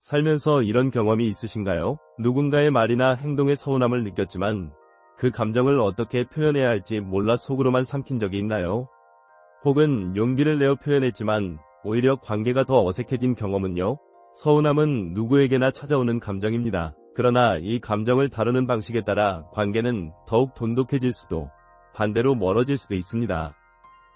살면서 이런 경험이 있으신가요? 누군가의 말이나 행동에 서운함을 느꼈지만 그 감정을 어떻게 표현해야 할지 몰라 속으로만 삼킨 적이 있나요? 혹은 용기를 내어 표현했지만 오히려 관계가 더 어색해진 경험은요? 서운함은 누구에게나 찾아오는 감정입니다. 그러나 이 감정을 다루는 방식에 따라 관계는 더욱 돈독해질 수도 반대로 멀어질 수도 있습니다.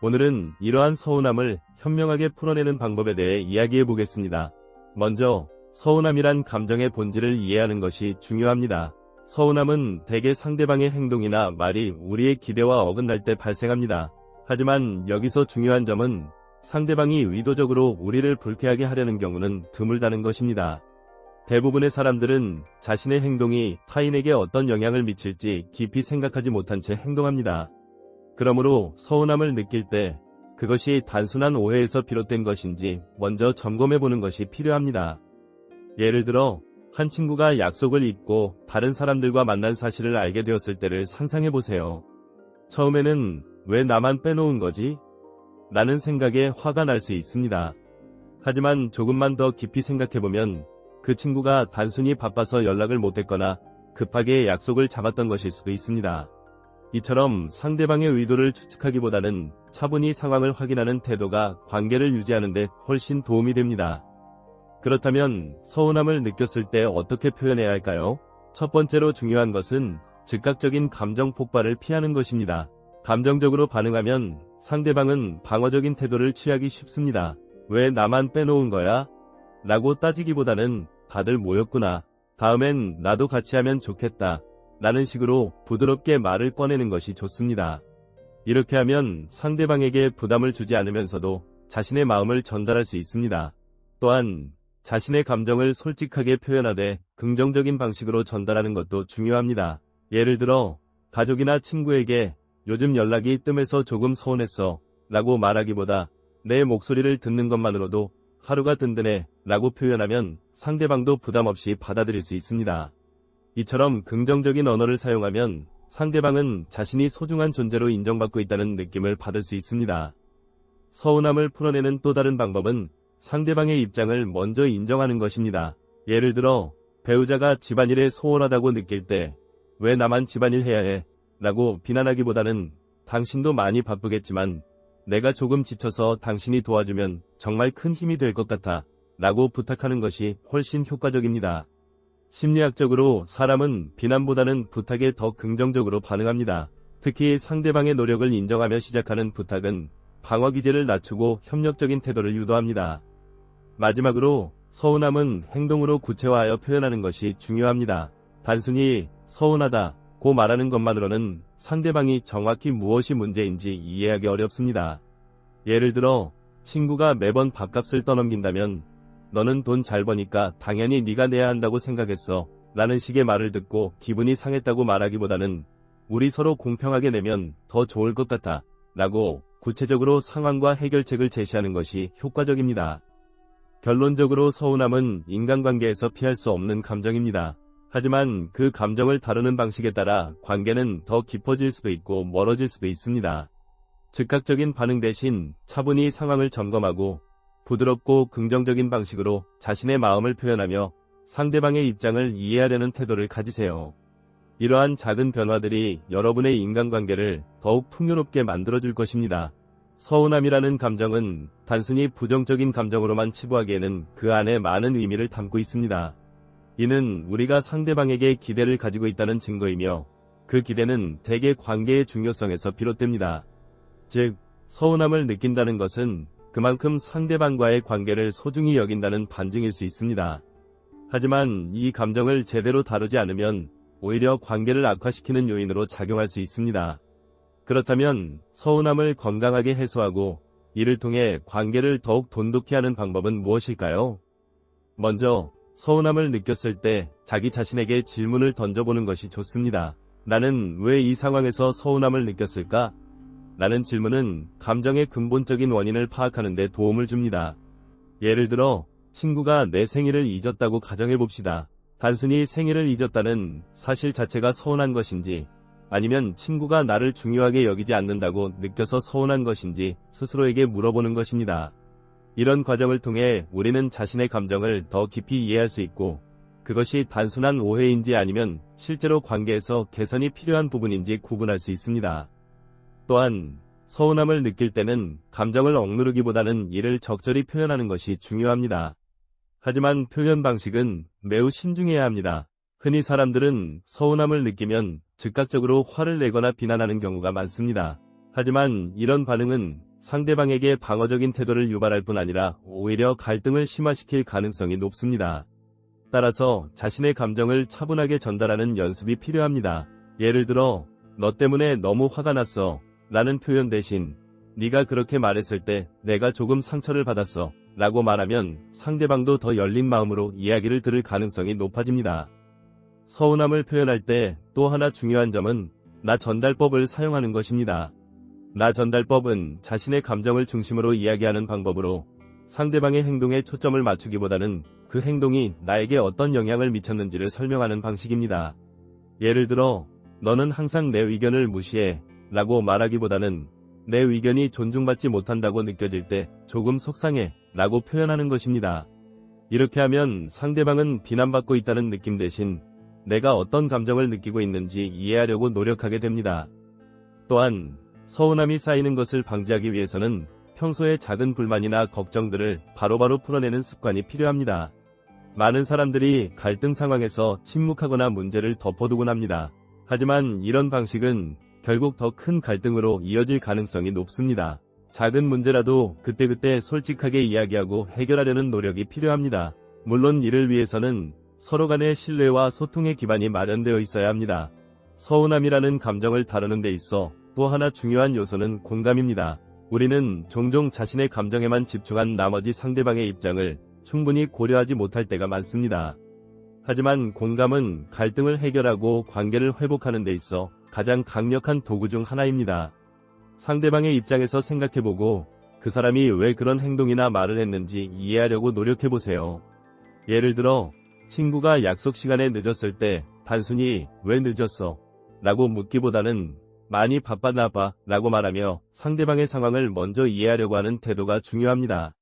오늘은 이러한 서운함을 현명하게 풀어내는 방법에 대해 이야기해 보겠습니다. 먼저 서운함이란 감정의 본질을 이해하는 것이 중요합니다. 서운함은 대개 상대방의 행동이나 말이 우리의 기대와 어긋날 때 발생합니다. 하지만 여기서 중요한 점은 상대방이 의도적으로 우리를 불쾌하게 하려는 경우는 드물다는 것입니다. 대부분의 사람들은 자신의 행동이 타인에게 어떤 영향을 미칠지 깊이 생각하지 못한 채 행동합니다. 그러므로 서운함을 느낄 때 그것이 단순한 오해에서 비롯된 것인지 먼저 점검해보는 것이 필요합니다. 예를 들어 한 친구가 약속을 잊고 다른 사람들과 만난 사실을 알게 되었을 때를 상상해보세요. 처음에는 왜 나만 빼놓은 거지? 라는 생각에 화가 날 수 있습니다. 하지만 조금만 더 깊이 생각해보면 그 친구가 단순히 바빠서 연락을 못했거나 급하게 약속을 잡았던 것일 수도 있습니다. 이처럼 상대방의 의도를 추측하기보다는 차분히 상황을 확인하는 태도가 관계를 유지하는 데 훨씬 도움이 됩니다. 그렇다면 서운함을 느꼈을 때 어떻게 표현해야 할까요? 첫 번째로 중요한 것은 즉각적인 감정 폭발을 피하는 것입니다. 감정적으로 반응하면 상대방은 방어적인 태도를 취하기 쉽습니다. 왜 나만 빼놓은 거야? 라고 따지기보다는 다들 모였구나. 다음엔 나도 같이 하면 좋겠다. 라는 식으로 부드럽게 말을 꺼내는 것이 좋습니다. 이렇게 하면 상대방에게 부담을 주지 않으면서도 자신의 마음을 전달할 수 있습니다. 또한 자신의 감정을 솔직하게 표현하되 긍정적인 방식으로 전달하는 것도 중요합니다. 예를 들어 가족이나 친구에게 요즘 연락이 뜸해서 조금 서운했어 라고 말하기보다 내 목소리를 듣는 것만으로도 하루가 든든해 라고 표현하면 상대방도 부담 없이 받아들일 수 있습니다. 이처럼 긍정적인 언어를 사용하면 상대방은 자신이 소중한 존재로 인정받고 있다는 느낌을 받을 수 있습니다. 서운함을 풀어내는 또 다른 방법은 상대방의 입장을 먼저 인정하는 것입니다. 예를 들어 배우자가 집안일에 소홀하다고 느낄 때 왜 나만 집안일 해야 해? 라고 비난하기보다는 당신도 많이 바쁘겠지만 내가 조금 지쳐서 당신이 도와주면 정말 큰 힘이 될 것 같아 라고 부탁하는 것이 훨씬 효과적입니다. 심리학적으로 사람은 비난보다는 부탁에 더 긍정적으로 반응합니다. 특히 상대방의 노력을 인정하며 시작하는 부탁은 방어 기제를 낮추고 협력적인 태도를 유도합니다. 마지막으로 서운함은 행동으로 구체화하여 표현하는 것이 중요합니다. 단순히 서운하다 고 말하는 것만으로는 상대방이 정확히 무엇이 문제인지 이해하기 어렵습니다. 예를 들어 친구가 매번 밥값을 떠넘긴다면 너는 돈 잘 버니까 당연히 네가 내야 한다고 생각했어 라는 식의 말을 듣고 기분이 상했다고 말하기보다는 우리 서로 공평하게 내면 더 좋을 것 같아 라고 구체적으로 상황과 해결책을 제시하는 것이 효과적입니다. 결론적으로 서운함은 인간관계에서 피할 수 없는 감정입니다. 하지만 그 감정을 다루는 방식에 따라 관계는 더 깊어질 수도 있고 멀어질 수도 있습니다. 즉각적인 반응 대신 차분히 상황을 점검하고 부드럽고 긍정적인 방식으로 자신의 마음을 표현하며 상대방의 입장을 이해하려는 태도를 가지세요. 이러한 작은 변화들이 여러분의 인간관계를 더욱 풍요롭게 만들어줄 것입니다. 서운함이라는 감정은 단순히 부정적인 감정으로만 치부하기에는 그 안에 많은 의미를 담고 있습니다. 이는 우리가 상대방에게 기대를 가지고 있다는 증거이며 그 기대는 대개 관계의 중요성에서 비롯됩니다. 즉, 서운함을 느낀다는 것은 그만큼 상대방과의 관계를 소중히 여긴다는 반증일 수 있습니다. 하지만 이 감정을 제대로 다루지 않으면 오히려 관계를 악화시키는 요인으로 작용할 수 있습니다. 그렇다면 서운함을 건강하게 해소하고 이를 통해 관계를 더욱 돈독히 하는 방법은 무엇일까요? 먼저 서운함을 느꼈을 때 자기 자신에게 질문을 던져보는 것이 좋습니다. 나는 왜 이 상황에서 서운함을 느꼈을까? 라는 질문은 감정의 근본적인 원인을 파악하는 데 도움을 줍니다. 예를 들어 친구가 내 생일을 잊었다고 가정해봅시다. 단순히 생일을 잊었다는 사실 자체가 서운한 것인지 아니면 친구가 나를 중요하게 여기지 않는다고 느껴서 서운한 것인지 스스로에게 물어보는 것입니다. 이런 과정을 통해 우리는 자신의 감정을 더 깊이 이해할 수 있고, 그것이 단순한 오해인지 아니면 실제로 관계에서 개선이 필요한 부분인지 구분할 수 있습니다. 또한 서운함을 느낄 때는 감정을 억누르기보다는 이를 적절히 표현하는 것이 중요합니다. 하지만 표현 방식은 매우 신중해야 합니다. 흔히 사람들은 서운함을 느끼면 즉각적으로 화를 내거나 비난하는 경우가 많습니다. 하지만 이런 반응은 상대방에게 방어적인 태도를 유발할 뿐 아니라 오히려 갈등을 심화시킬 가능성이 높습니다. 따라서 자신의 감정을 차분하게 전달하는 연습이 필요합니다. 예를 들어, 너 때문에 너무 화가 났어 라는 표현 대신 네가 그렇게 말했을 때 내가 조금 상처를 받았어 라고 말하면 상대방도 더 열린 마음으로 이야기를 들을 가능성이 높아집니다. 서운함을 표현할 때 또 하나 중요한 점은 나 전달법을 사용하는 것입니다. 나 전달법은 자신의 감정을 중심으로 이야기하는 방법으로 상대방의 행동에 초점을 맞추기보다는 그 행동이 나에게 어떤 영향을 미쳤는지를 설명하는 방식입니다. 예를 들어, 너는 항상 내 의견을 무시해 라고 말하기보다는 내 의견이 존중받지 못한다고 느껴질 때 조금 속상해 라고 표현하는 것입니다. 이렇게 하면 상대방은 비난받고 있다는 느낌 대신 내가 어떤 감정을 느끼고 있는지 이해하려고 노력하게 됩니다. 또한 서운함이 쌓이는 것을 방지하기 위해서는 평소의 작은 불만이나 걱정들을 바로바로 풀어내는 습관이 필요합니다. 많은 사람들이 갈등 상황에서 침묵하거나 문제를 덮어두곤 합니다. 하지만 이런 방식은 결국 더 큰 갈등으로 이어질 가능성이 높습니다. 작은 문제라도 그때그때 솔직하게 이야기하고 해결하려는 노력이 필요합니다. 물론 이를 위해서는 서로 간의 신뢰와 소통의 기반이 마련되어 있어야 합니다. 서운함이라는 감정을 다루는 데 있어 또 하나 중요한 요소는 공감입니다. 우리는 종종 자신의 감정에만 집중한 나머지 상대방의 입장을 충분히 고려하지 못할 때가 많습니다. 하지만 공감은 갈등을 해결하고 관계를 회복하는 데 있어 가장 강력한 도구 중 하나입니다. 상대방의 입장에서 생각해보고 그 사람이 왜 그런 행동이나 말을 했는지 이해하려고 노력해보세요. 예를 들어, 친구가 약속 시간에 늦었을 때 단순히 왜 늦었어? 라고 묻기보다는 많이 바빴나 봐 라고 말하며 상대방의 상황을 먼저 이해하려고 하는 태도가 중요합니다.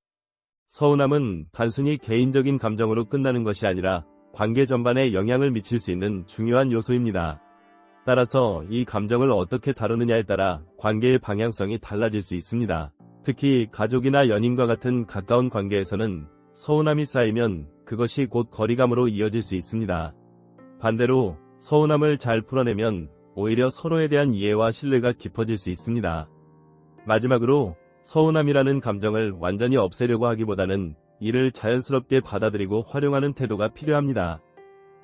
서운함은 단순히 개인적인 감정으로 끝나는 것이 아니라 관계 전반에 영향을 미칠 수 있는 중요한 요소입니다. 따라서 이 감정을 어떻게 다루느냐에 따라 관계의 방향성이 달라질 수 있습니다. 특히 가족이나 연인과 같은 가까운 관계에서는 서운함이 쌓이면 그것이 곧 거리감으로 이어질 수 있습니다. 반대로 서운함을 잘 풀어내면 오히려 서로에 대한 이해와 신뢰가 깊어질 수 있습니다. 마지막으로 서운함이라는 감정을 완전히 없애려고 하기보다는 이를 자연스럽게 받아들이고 활용하는 태도가 필요합니다.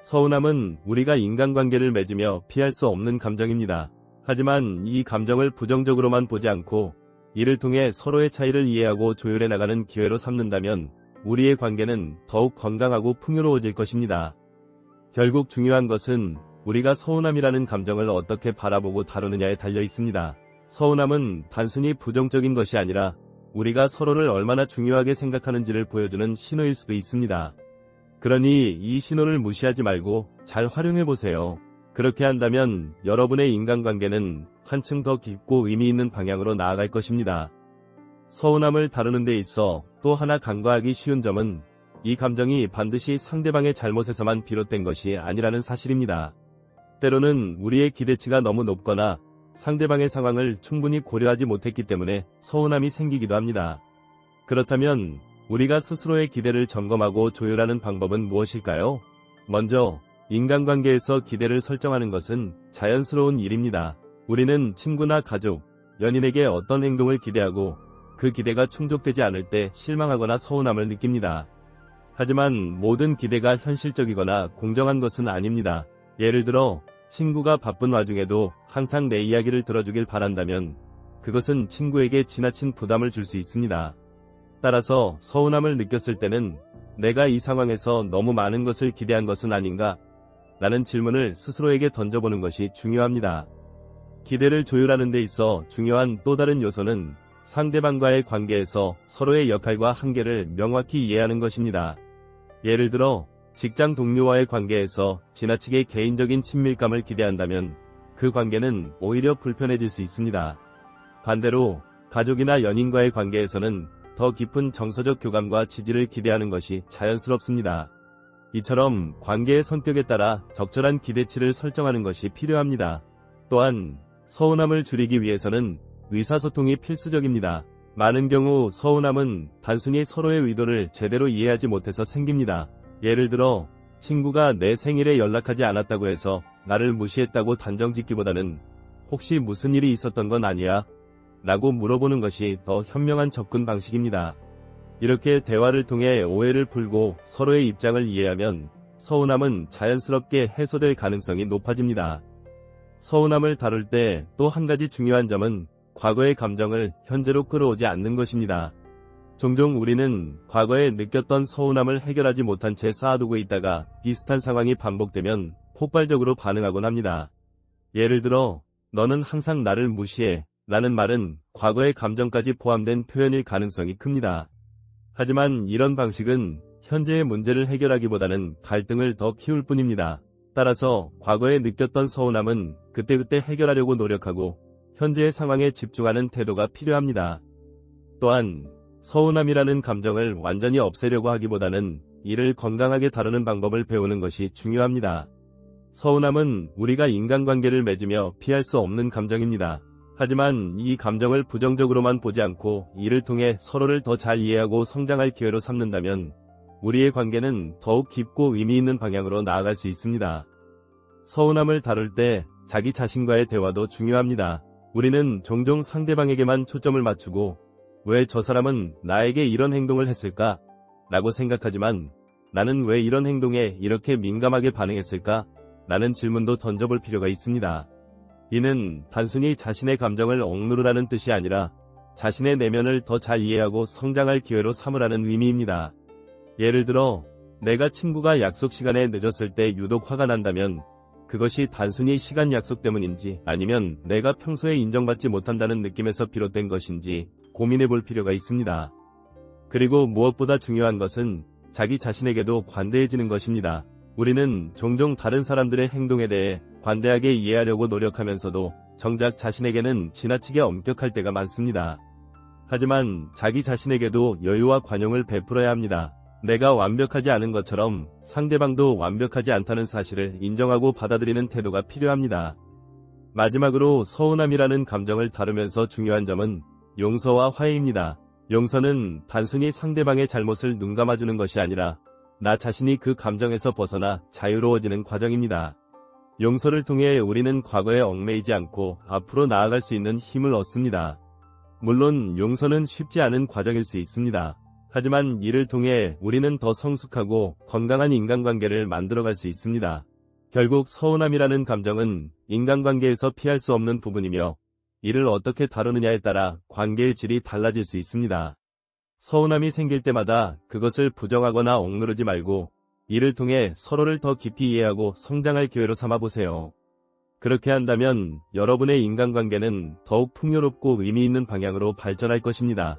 서운함은 우리가 인간관계를 맺으며 피할 수 없는 감정입니다. 하지만 이 감정을 부정적으로만 보지 않고 이를 통해 서로의 차이를 이해하고 조율해 나가는 기회로 삼는다면 우리의 관계는 더욱 건강하고 풍요로워질 것입니다. 결국 중요한 것은 우리가 서운함이라는 감정을 어떻게 바라보고 다루느냐에 달려 있습니다. 서운함은 단순히 부정적인 것이 아니라 우리가 서로를 얼마나 중요하게 생각하는지를 보여주는 신호일 수도 있습니다. 그러니 이 신호를 무시하지 말고 잘 활용해보세요. 그렇게 한다면 여러분의 인간관계는 한층 더 깊고 의미 있는 방향으로 나아갈 것입니다. 서운함을 다루는 데 있어 또 하나 간과하기 쉬운 점은 이 감정이 반드시 상대방의 잘못에서만 비롯된 것이 아니라는 사실입니다. 때로는 우리의 기대치가 너무 높거나 상대방의 상황을 충분히 고려하지 못했기 때문에 서운함이 생기기도 합니다. 그렇다면 우리가 스스로의 기대를 점검하고 조율하는 방법은 무엇일까요? 먼저 인간관계에서 기대를 설정하는 것은 자연스러운 일입니다. 우리는 친구나 가족, 연인에게 어떤 행동을 기대하고 그 기대가 충족되지 않을 때 실망하거나 서운함을 느낍니다. 하지만 모든 기대가 현실적이거나 공정한 것은 아닙니다. 예를 들어 친구가 바쁜 와중에도 항상 내 이야기를 들어주길 바란다면 그것은 친구에게 지나친 부담을 줄 수 있습니다. 따라서 서운함을 느꼈을 때는 내가 이 상황에서 너무 많은 것을 기대한 것은 아닌가? 라는 질문을 스스로에게 던져보는 것이 중요합니다. 기대를 조율하는 데 있어 중요한 또 다른 요소는 상대방과의 관계에서 서로의 역할과 한계를 명확히 이해하는 것입니다. 예를 들어 직장 동료와의 관계에서 지나치게 개인적인 친밀감을 기대한다면 그 관계는 오히려 불편해질 수 있습니다. 반대로 가족이나 연인과의 관계에서는 더 깊은 정서적 교감과 지지를 기대하는 것이 자연스럽습니다. 이처럼 관계의 성격에 따라 적절한 기대치를 설정하는 것이 필요합니다. 또한 서운함을 줄이기 위해서는 의사소통이 필수적입니다. 많은 경우 서운함은 단순히 서로의 의도를 제대로 이해하지 못해서 생깁니다. 예를 들어 친구가 내 생일에 연락하지 않았다고 해서 나를 무시했다고 단정짓기보다는 혹시 무슨 일이 있었던 건 아니야? 라고 물어보는 것이 더 현명한 접근 방식입니다. 이렇게 대화를 통해 오해를 풀고 서로의 입장을 이해하면 서운함은 자연스럽게 해소될 가능성이 높아집니다. 서운함을 다룰 때 또 한 가지 중요한 점은 과거의 감정을 현재로 끌어오지 않는 것입니다. 종종 우리는 과거에 느꼈던 서운함을 해결하지 못한 채 쌓아두고 있다가 비슷한 상황이 반복되면 폭발적으로 반응하곤 합니다. 예를 들어 너는 항상 나를 무시해 라는 말은 과거의 감정까지 포함된 표현일 가능성이 큽니다. 하지만 이런 방식은 현재의 문제를 해결하기보다는 갈등을 더 키울 뿐입니다. 따라서 과거에 느꼈던 서운함은 그때그때 해결하려고 노력하고 현재의 상황에 집중하는 태도가 필요합니다. 또한 서운함이라는 감정을 완전히 없애려고 하기보다는 이를 건강하게 다루는 방법을 배우는 것이 중요합니다. 서운함은 우리가 인간관계를 맺으며 피할 수 없는 감정입니다. 하지만 이 감정을 부정적으로만 보지 않고 이를 통해 서로를 더 잘 이해하고 성장할 기회로 삼는다면 우리의 관계는 더욱 깊고 의미 있는 방향으로 나아갈 수 있습니다. 서운함을 다룰 때 자기 자신과의 대화도 중요합니다. 우리는 종종 상대방에게만 초점을 맞추고 왜 저 사람은 나에게 이런 행동을 했을까? 라고 생각하지만 나는 왜 이런 행동에 이렇게 민감하게 반응했을까? 라는 질문도 던져볼 필요가 있습니다. 이는 단순히 자신의 감정을 억누르라는 뜻이 아니라 자신의 내면을 더 잘 이해하고 성장할 기회로 삼으라는 의미입니다. 예를 들어 내가 친구가 약속 시간에 늦었을 때 유독 화가 난다면 그것이 단순히 시간 약속 때문인지 아니면 내가 평소에 인정받지 못한다는 느낌에서 비롯된 것인지 고민해 볼 필요가 있습니다. 그리고 무엇보다 중요한 것은 자기 자신에게도 관대해지는 것입니다. 우리는 종종 다른 사람들의 행동에 대해 관대하게 이해하려고 노력하면서도 정작 자신에게는 지나치게 엄격할 때가 많습니다. 하지만 자기 자신에게도 여유와 관용을 베풀어야 합니다. 내가 완벽하지 않은 것처럼 상대방도 완벽하지 않다는 사실을 인정하고 받아들이는 태도가 필요합니다. 마지막으로 서운함이라는 감정을 다루면서 중요한 점은 용서와 화해입니다. 용서는 단순히 상대방의 잘못을 눈감아주는 것이 아니라 나 자신이 그 감정에서 벗어나 자유로워지는 과정입니다. 용서를 통해 우리는 과거에 얽매이지 않고 앞으로 나아갈 수 있는 힘을 얻습니다. 물론 용서는 쉽지 않은 과정일 수 있습니다. 하지만 이를 통해 우리는 더 성숙하고 건강한 인간관계를 만들어갈 수 있습니다. 결국 서운함이라는 감정은 인간관계에서 피할 수 없는 부분이며 이를 어떻게 다루느냐에 따라 관계의 질이 달라질 수 있습니다. 서운함이 생길 때마다 그것을 부정하거나 억누르지 말고 이를 통해 서로를 더 깊이 이해하고 성장할 기회로 삼아보세요. 그렇게 한다면 여러분의 인간관계는 더욱 풍요롭고 의미 있는 방향으로 발전할 것입니다.